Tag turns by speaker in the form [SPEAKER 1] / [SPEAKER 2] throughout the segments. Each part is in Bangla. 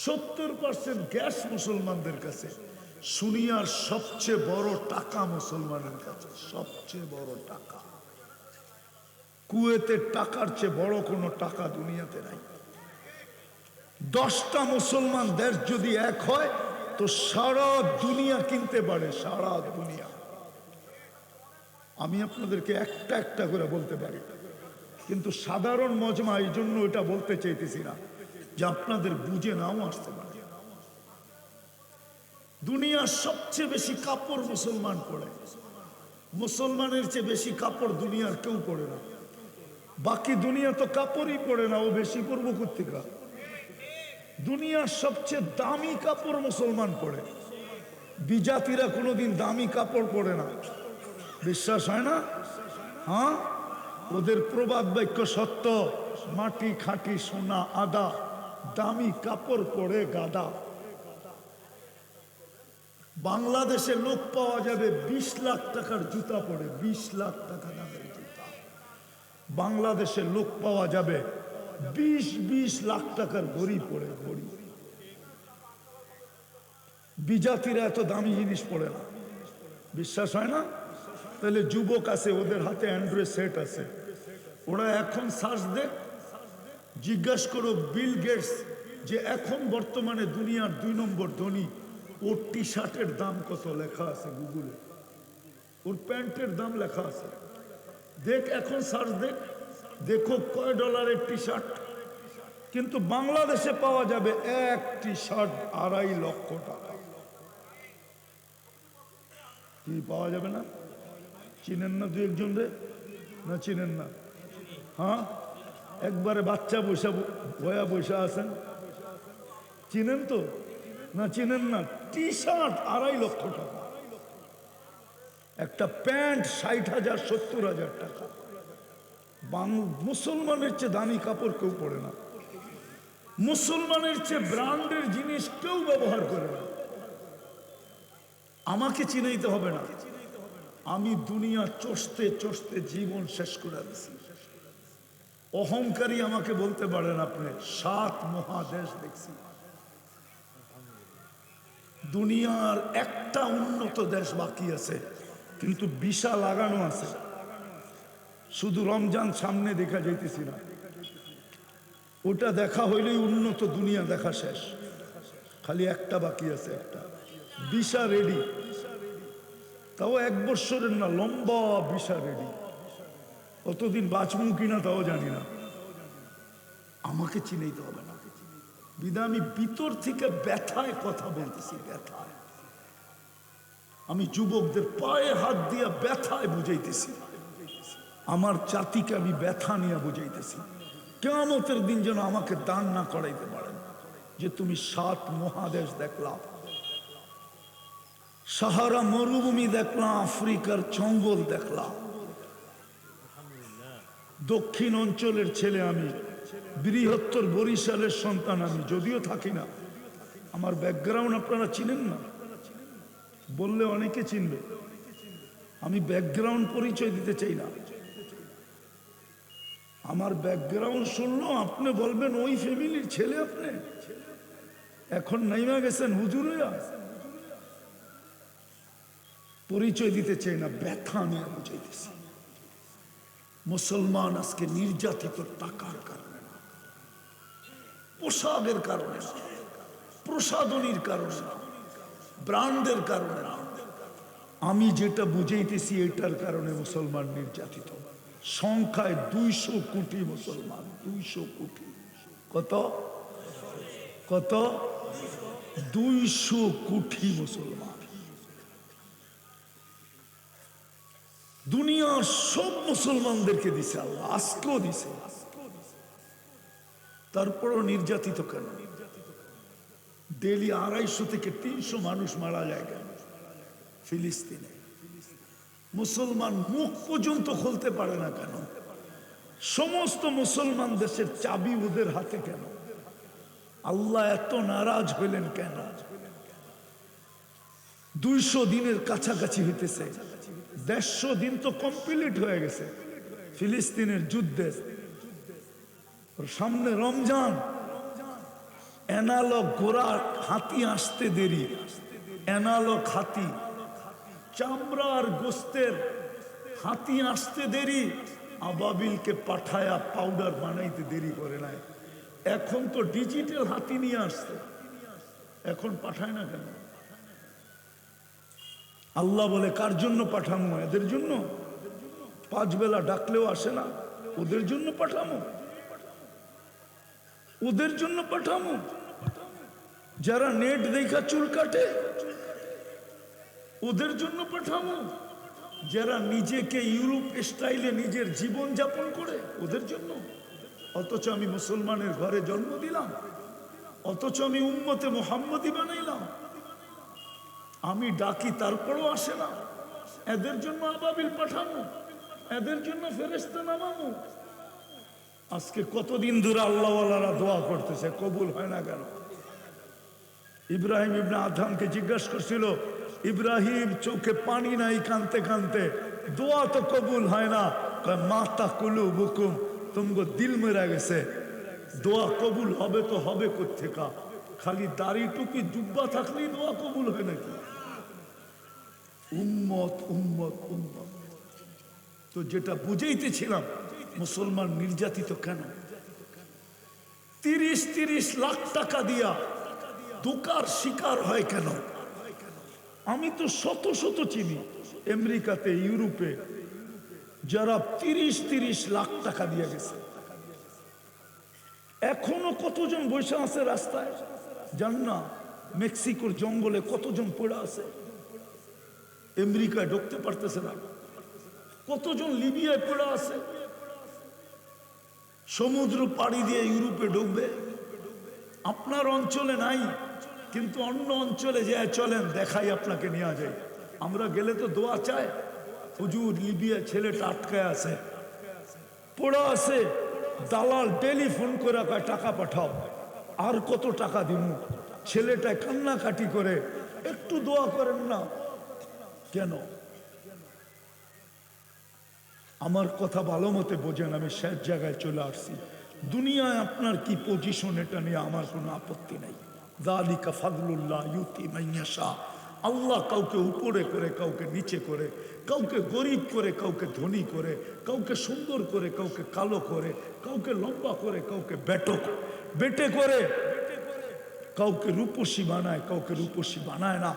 [SPEAKER 1] 70% গ্যাস মুসলমানদের কাছে। সুনিয়ার সবচেয়ে বড় টাকা মুসলমানের কাছে, সবচেয়ে বড় টাকা। কুয়েতের টাকার চেয়ে বড় কোনো টাকা দুনিয়াতে নাই। 10টা মুসলমান দেশ যদি এক হয় তো সারা দুনিয়া কিনতে পারে, সারা দুনিয়া। আমি আপনাদেরকে একটা একটা করে বলতে পারি, কিন্তু সাধারণ মজমা, এই জন্য এটা বলতে চাইতেছি না যে আপনাদের বুঝে নাও আসতে পারে। দুনিয়ার সবচেয়ে বেশি কাপড় মুসলমান পরে, মুসলমানের চেয়ে বেশি কাপড় দুনিয়ার কেউ পরে না। বাকি দুনিয়া তো কাপড়ই পরে না, ও বেশি পরব কোত্থেকে? দুনিয়ার সবচেয়ে দামি কাপড় মুসলমান পরে, বিজাতিরা কোনোদিন দামি কাপড় পরে না। বিশ্বাস হয় না? হ্যাঁ, ওদের প্রবাদ বাক্য সত্য, মাটি খাঁটি সোনা আদা, দামি কাপড় পরে গাদা। বাংলাদেশে লোক পাওয়া যাবে 20 লাখ টাকার জুতা পরে, 20 লাখ টাকা দামের জুতা। বাংলাদেশে লোক পাওয়া যাবে 20 লাখ টাকার ঘড়ি পরে, ঘড়ি। বিজাতিরা এত দামি জিনিস পড়ে না। বিশ্বাস হয় না? তাহলে যুবক আছে, ওদের হাতে অ্যান্ড্রয়েড সেট আছে, ওরা এখন সার্চ দেখ, জিজ্ঞাসা করো বিল গেটস যে এখন বর্তমানে দুনিয়ার 2 নম্বর ধনী, ওর টি শার্টের দাম কত লেখা আছে গুগলে, ওর প্যান্টের দাম লেখা আছে। দেখ এখন সার্চ দেখ, দেখো কয় ডলারের টি শার্ট। কিন্তু বাংলাদেশে পাওয়া যাবে এক টি শার্ট 2.5 লক্ষ টাকা। কি পাওয়া যাবে না? চিনেন না 2-1 রে? না চিনেন না? হ্যাঁ, একবারে বাচ্চা বৈশা বয়া বৈশা আছেন, চিনেন তো? না চিনেন না? টি শার্ট 2.5 লক্ষ টাকা, একটা প্যান্ট 60,000 70,000 টাকা। মুসলমানের চেয়ে দামি কাপড় কেউ পরে না, মুসলমানের চেয়ে ব্র্যান্ডের জিনিস কেউ ব্যবহার করে না। আমাকে চিনাইতে হবে না, আমি দুনিয়া চষতে চষতে জীবন শেষ করে দিছি। অহংকারী আমাকে বলতে পারেন আপনি, 7 মহাদেশ দেখছি। দুনিয়ার একটা উন্নত দেশ বাকি আছে, কিন্তু ভিসা লাগানো আছে। শুধু রমজান সামনে দেখা যাইতেছি না, ওটা দেখা হইলেই উন্নত দুনিয়া দেখা শেষ। খালি একটা বাকি আছে, একটা ভিসা রেডি, তাও 1 বছরের না, লম্বা ভিসা রেডি। কতদিন বাঁচবো কিনা তাও জানি না। আমাকে চিনাইতে হবে না, বিধায় আমি ভিতর থেকে ব্যথায় কথা বলতেছি, ব্যথায়। আমি যুবকদের পায়ে হাত দিয়ে ব্যথায় বুঝাইতেছি, আমার জাতিকে আমি ব্যথা নিয়ে বুঝাইতেছি। কিয়ামতের দিন যেন আমাকে দান না করাইতে পারেন যে তুমি 7 মহাদেশ দেখলাম, সাহারা মরুভূমি দেখলাম, আফ্রিকার জঙ্গল দেখলাম। দক্ষিণ অঞ্চলের ছেলে আমি, বৃহত্তর বরিশালের সন্তান আমি, যদিও থাকি না। আমার ব্যাকগ্রাউন্ড আপনারা চিনেন না, বললে অনেকে চিনবে। আমি ব্যাকগ্রাউন্ড পরিচয় দিতে চাই না। আমার ব্যাকগ্রাউন্ড শুনলো আপনি বলবেন ওই ফ্যামিলির ছেলে আপনি, এখন নাইমা গেছেন হুজুর হইয়া। পরিচয় দিতে চাই না, ব্যথা নিয়ে বুঝাইতেছি। মুসলমান আজকে নির্যাতিত টাকার কারণে না, পোশাকের কারণে না, প্রসাধনীর কারণে না, ব্র্যান্ডের কারণে না। আমি যেটা বুঝাইতেছি এটার কারণে মুসলমান নির্যাতিত। সংখ্যায় 200 কোটি মুসলমান, 200 কোটি। কত কত? 200 কোটি মুসলমান। দুনিয়ার সব মুসলমানদেরকে দিছে আল্লাহ, আজকেও দিছে। তারপরও নির্যাতিত কেন? ডেইলি 250 থেকে 300 মানুষ মারা যায় কেন ফিলিস্তিনে? মুসলমান মুখ পর্যন্ত খুলতে পারে না কেন? সমস্ত মুসলমান দেশের চাবি ওদের হাতে কেন? আল্লাহ এত নারাজ হইলেন কেন? 200 দিনের কাছাকাছি হইতেছে, 150 দিন তো কমপ্লিট হয়ে গেছে ফিলিস্তিনের যুদ্ধে। সামনে রমজান, অ্যানালগ ঘোড়া, হাতি আসতে দেরি, অ্যানালগ হাতি, চামড়ার গোস্তের হাতি আসতে দেরি, আবাবিলকে পাঠায়া পাউডার বানাইতে দেরি করে নাই। এখন তো ডিজিটাল হাতি নিয়ে আসছে, এখন পাঠায় না কেন? আল্লাহ বলে কার জন্য পাঠামো? এদের জন্য। 5 বেলা ডাকলেও আসে না, ওদের জন্য পাঠামো, ওদের জন্য পাঠামো। যারা নেট দেখা চুল কাটে ওদের জন্য পাঠামো, যারা নিজেকে ইউরোপ স্টাইলে নিজের জীবন যাপন করে ওদের জন্য। অথচ আমি মুসলমানের ঘরে জন্ম দিলাম, অথচ আমি উম্মতে মুহাম্মদী বানাইলাম, আমি ডাকি তারপরও আসে না। এদের জন্য আবাবিল পাঠানো, এদের জন্য ফেরেশতা নামানো। আজকে কতদিন ধরে আল্লাহওয়ালারা দোয়া করতেছে, কবুল হয় না কেন? ইব্রাহিম ইবনে আদহামকে জিজ্ঞাসা করছিল, ইব্রাহিম চোখে পানি নাই, কানতে কানতে দোয়া তো কবুল হয় না। মাতা কুলু বুকুম, তুমগো দিল মেরা গেছে, দোয়া কবুল হবে তো হবে কোত্থেকা? খালি দাড়ি টুপি জুব্বা থাকলেই দোয়া কবুল হয় নাকি? উম্মত উম্মত উম্মত। তো যেটা বুঝাইতেছিলাম, মুসলমান নির্যাতিত কেন? 30-30 লাখ টাকা দিয়া ধোঁকার শিকার হয় কেন? আমি তো শত শত চিনি আমেরিকাতে, ইউরোপে, যারা 30-30 লাখ টাকা দিয়ে গেছে। এখনো কতজন বসে আছে রাস্তায়, জান না? মেক্সিকোর জঙ্গলে কতজন পড়ে আছে, আমেরিকায় ঢুকতে পারতেছে না। কতজন লিবিয়ায় পড়ে আছে, সমুদ্র পাড়ি দিয়ে ইউরোপে ঢুকবে। আপনার অঞ্চলে নাই, কিন্তু অন্য অঞ্চলে যায় চলেন দেখাই, আপনাকে নিয়ে যায়। আমরা গেলে তো দোয়া চায়, হুজুর লিবিয়া ছেলেটা আটকায় আছে, পড়া আছে, দালাল টেলিফোন করে কয় টাকা পাঠাও, আর কত টাকা দিব? ছেলেটা কান্নাকাটি করে, একটু দোয়া করেন না কেন? আমার কথা ভালো মতে বোঝেন, আমি শেষ জায়গায় চলে আসছি। দুনিয়ায় আপনার কি পজিশন এটা নিয়ে আমার কোনো আপত্তি নাই। যালিকা ফাদলুল্লাহ ইউতি মান ইয়াশা। আল্লাহ কাউকে উপরে করে, কাউকে নিচে করে, কাউকে গরিব করে, কাউকে ধনী করে, কাউকে সুন্দর করে, কাউকে কালো করে, কাউকে লম্বা করে, কাউকে বেটে করে, কাউকে রূপসী বানায়, কাউকে রূপসী বানায় না।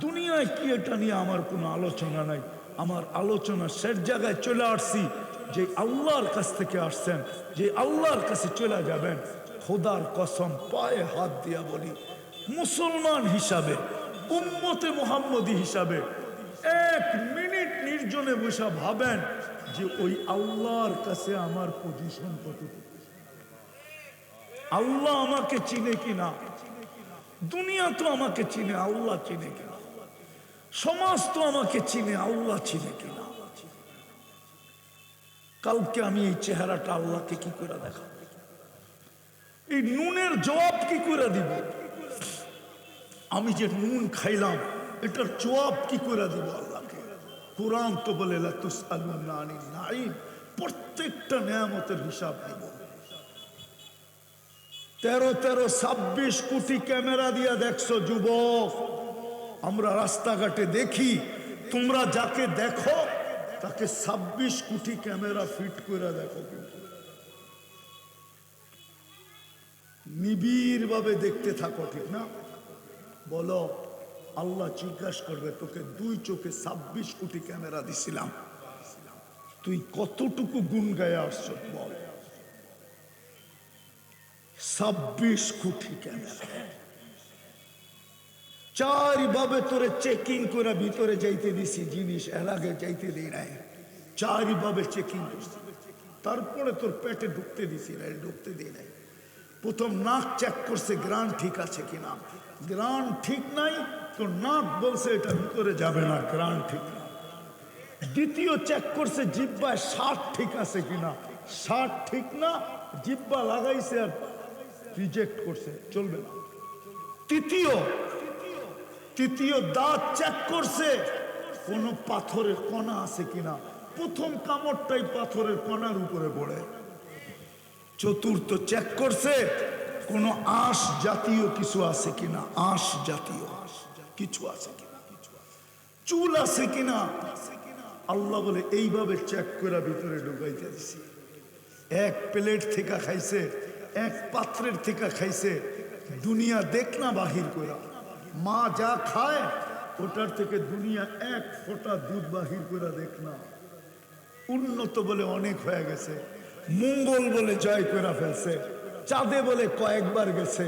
[SPEAKER 1] দুনিয়ায় কি এটা নিয়ে আমার কোনো আলোচনা নাই। আমার আলোচনা শেষ জায়গায় চলে আসছি, যে আল্লাহর কাছ থেকে আসছেন, যে আল্লাহর কাছে চলে যাবেন। খোদার কসম পায়ে হাত দিয়া বলি, মুসলমান হিসাবে, উম্মতে মুহাম্মদী হিসাবে 1 মিনিট নির্জনে বসে ভাবেন যে ওই আল্লাহর কাছে আমার পজিশন কতটুকু। আল্লাহ আমাকে চিনে কিনা? দুনিয়া তো আমাকে চিনে, আল্লাহ চিনে কিনা? সমাজ তো আমাকে চিনে, আল্লাহ চিনে কিনা? কালকে আমি এই চেহারাটা আল্লাহকে কি করে দেখাবো? এই নুনের জবাব কি করে দিব? আমি যে নুন খাইলাম এটার জবাব কি করে দিব আল্লাহকে? কোরআন তো বলে লা তুসআলুনা আনিন নাঈম, প্রত্যেকটা নেয়ামতের হিসাব দিব। 13-26 কোটি ক্যামেরা দিয়ে দেখছো যুবক। আমরা রাস্তাঘাটে দেখি, তোমরা যাকে দেখো তাকে 26 কোটি ক্যামেরা ফিট করে দেখো, কিন্তু নিবিড় ভাবে দেখতে থাকো, ঠিক না? বলো, আল্লাহ জিজ্ঞাসা করবে তোকে 2 চোখে 26 কোটি ক্যামেরা দিছিলাম, তুই কতটুকু গুণ গায়ে আসছ? বল। 26 কোটি ক্যামেরা, 4 ভাবে তোরে চেকিং করে ভিতরে যাইতে দিছি, জিনিস এলাকে যাইতে দিই নাই, 4 ভাবে চেকিং করছি। তারপরে তোর পেটে ঢুকতে দিছি না, ঢুকতে দিই নাই। প্রথম নাক চেক করছে গ্রান ঠিক আছে কিনা, গ্রান ঠিক নাই তো নাক বলছে এটা ভিতরে যাবে না, গ্রান ঠিক না। দ্বিতীয় চেক করছে জিব্বায় স্বাদ ঠিক আছে কিনা, স্বাদ ঠিক না, জিব্বা লাগাইছে আর রিজেক্ট করছে, চলবে না। তৃতীয় দাঁত চেক করছে কোন পাথরের কণা আছে কিনা, প্রথম কামড়টাই পাথরের কণার উপরে পড়ে। চতুর্থ চেক করছে কোনো আঁশ জাতীয় কিছু আছে কিনা, আঁশ জাতীয় কিছু আছে কিনা, চুল আছে কিনা। আল্লাহ বলে এইভাবে চেক করে ভিতরে ঢুকাইতে দিছি। এক প্লেট থেকে খাইছে, এক পাত্রের থেকে খাইছে, দুনিয়া দেখ না বাহির করা। মা যা খায় ওটার থেকে দুনিয়া এক ফোঁটা দুধ বাহির করে দেখ না। উন্নত বলে অনেক হয়ে গেছে, মঙ্গল বলে জয় করে ফেলছে, চাঁদে বলে কয়েকবার গেছে।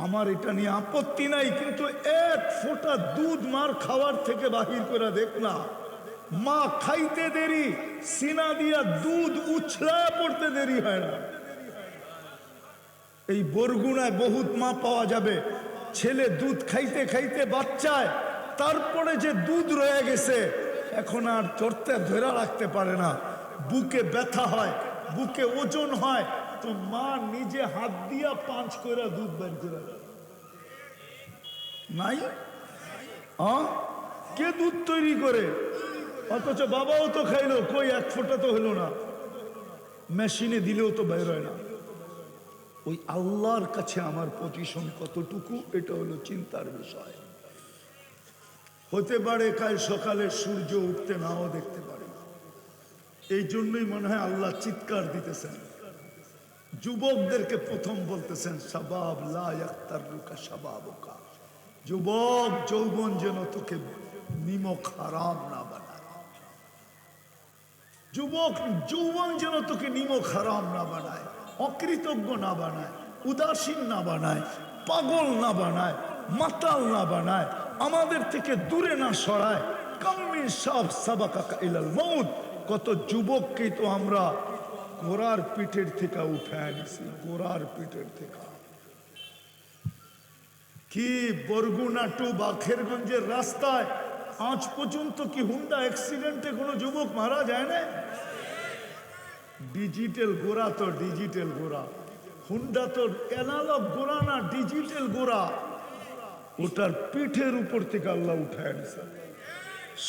[SPEAKER 1] আমার এটা নিয়ে আপত্তি নাই, কিন্তু এক ফোঁটা দুধ মার খাওয়ার থেকে বাহির করে দেখ না। মা খাইতে দেরি, সিনা দিয়া দুধ উছলা পড়তে দেরি হয় না। এই বরগুনায় বহুত মা পাওয়া যাবে, ছেলে দুধ খাইতে খাইতে বাচ্চায়, তারপরে যে দুধ রয়ে গেছে এখন আর চড়তে ধরে রাখতে পারে না, বুকে ব্যথা হয়, বুকে ওজন হয়, তো মা নিজে হাত দিয়া পাঁচ করে দুধ বের করে নাই। কে দুধ তৈরি করে? অথচ বাবাও তো খাইলো, কই এক ফোঁটা তো হলো না। মেশিনে দিলেও তো বের হয় না। ওই আল্লাহর কাছে আমার পজিশন কতটুকু, এটা হলো চিন্তার বিষয়। হতে পারে কাল সকালে সূর্য উঠতে নাও দেখতে পারে। এই জন্যই মনে হয় আল্লাহ চিৎকার দিতেছেন, যুবকদেরকে প্রথম বলতেছেন শাবাব লা ইয়াক্তারুকা শাবাবুকা, যুবক যৌবন যেন তোকে নিমক হারাম না বানায়। যুবক যৌবন যেন তোকে নিমক হারাম না বানায়, অকৃতজ্ঞ না বানায়, উদাসীন না বানায়, পাগল না বানায়, মাতাল না বানায়, আমাদের থেকে দূরে না সরায়। কাম্মিন সাব সাবাকা ইলাল মউত, কত যুবককেই তো আমরা ঘোড়ার পিঠের থেকে উঠায় নিছি, ঘোড়ার পিঠের থেকে। কি বরগুনা টু বাখেরগঞ্জের রাস্তায় আজ পর্যন্ত কি হুন্ডা অ্যাক্সিডেন্টে কোনো যুবক মারা যায় না? ডিজিটাল গোড়া তো ডিজিটাল গোড়া, হুন্ডা তো অ্যানালগ গোড়া না, ডিজিটাল গোড়া। ওটার পিঠের উপর থেকে আল্লাহ উঠায় নিছে।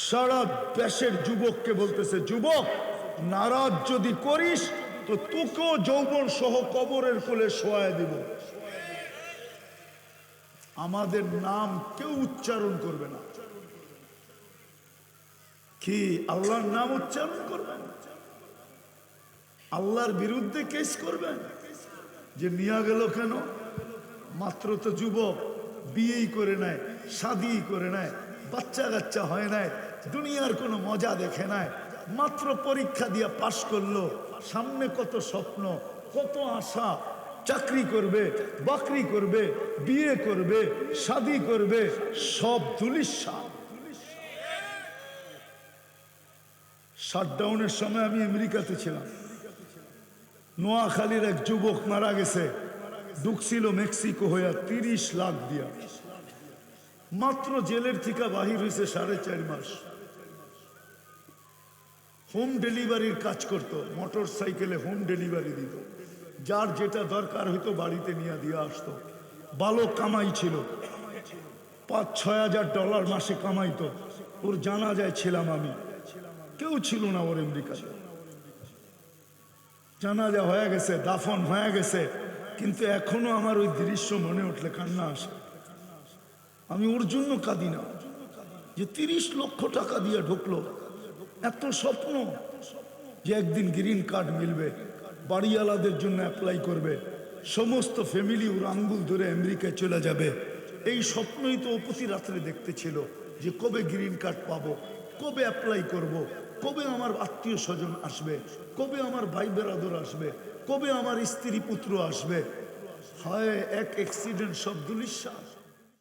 [SPEAKER 1] সারা দেশের যুবককে বলতেছে, যুবক নারাজ যদি করিস তো তোকেও যৌবন সহ কবরের কোলে শোয়ায় দিব। আমাদের নাম কেউ উচ্চারণ করবে না। কি আল্লাহর নাম উচ্চারণ করবেন? আল্লাহর বিরুদ্ধে কেস করবেন যে নিয়ে গেল কেন? মাত্র তো যুবক, বিয়েই করে নেয়, শাদিই করে নেয়, বাচ্চা কাচ্চা হয় নাই, দুনিয়ার কোনো মজা দেখে নাই, মাত্র পরীক্ষা দিয়ে পাশ করলো, সামনে কত স্বপ্ন, কত আশা, চাকরি করবে, বাকরি করবে, বিয়ে করবে, শাদি করবে, সব ধুলিস্যা। শাটডাউনের সময় আমি আমেরিকাতে ছিলাম। নোয়াখালীর এক যুবক মারা গেছে, ঢুকছিল মেক্সিকো হইয়া 30 লাখ দিয়া। মাত্র জেলের থেকে বাহির হয়েছে 4.5 মাস। হোম ডেলিভারির কাজ করত, মোটর সাইকেলে হোম ডেলিভারি দিত, যার যেটা দরকার হইতো বাড়িতে নিয়ে দিয়ে আসতো। ভালো কামাই ছিল, $5-6 হাজার মাসে কামাইতো। ওর জানাজায় ছিলাম আমি, কেউ ছিল না ওর আমেরিকাতে। জানাজা হয়ে গেছে, দাফন হয়ে গেছে, কিন্তু এখনো আমার ওই দৃশ্য মনে উঠলে কান্না আসে। আমি ওর জন্য কাঁদি না যে 30 লক্ষ টাকা দিয়ে ঢুকলো, এত স্বপ্ন যে একদিন গ্রিন কার্ড মিলবে, বাড়িওয়ালাদের জন্য অ্যাপ্লাই করবে, সমস্ত ফ্যামিলি ওর আঙ্গুল ধরে আমেরিকায় চলে যাবে। এই স্বপ্নই তো প্রতি রাত্রে দেখতে ছিল যে কবে গ্রিন কার্ড পাবো, কবে অ্যাপ্লাই করব, কবে আমার আত্মীয় স্বজন আসবে, কবে আমার ভাই বেরাদর আসবে, কবে আমার স্ত্রী পুত্র আসবে। হায় এক অ্যাক্সিডেন্ট সব ধুলিস্যাৎ।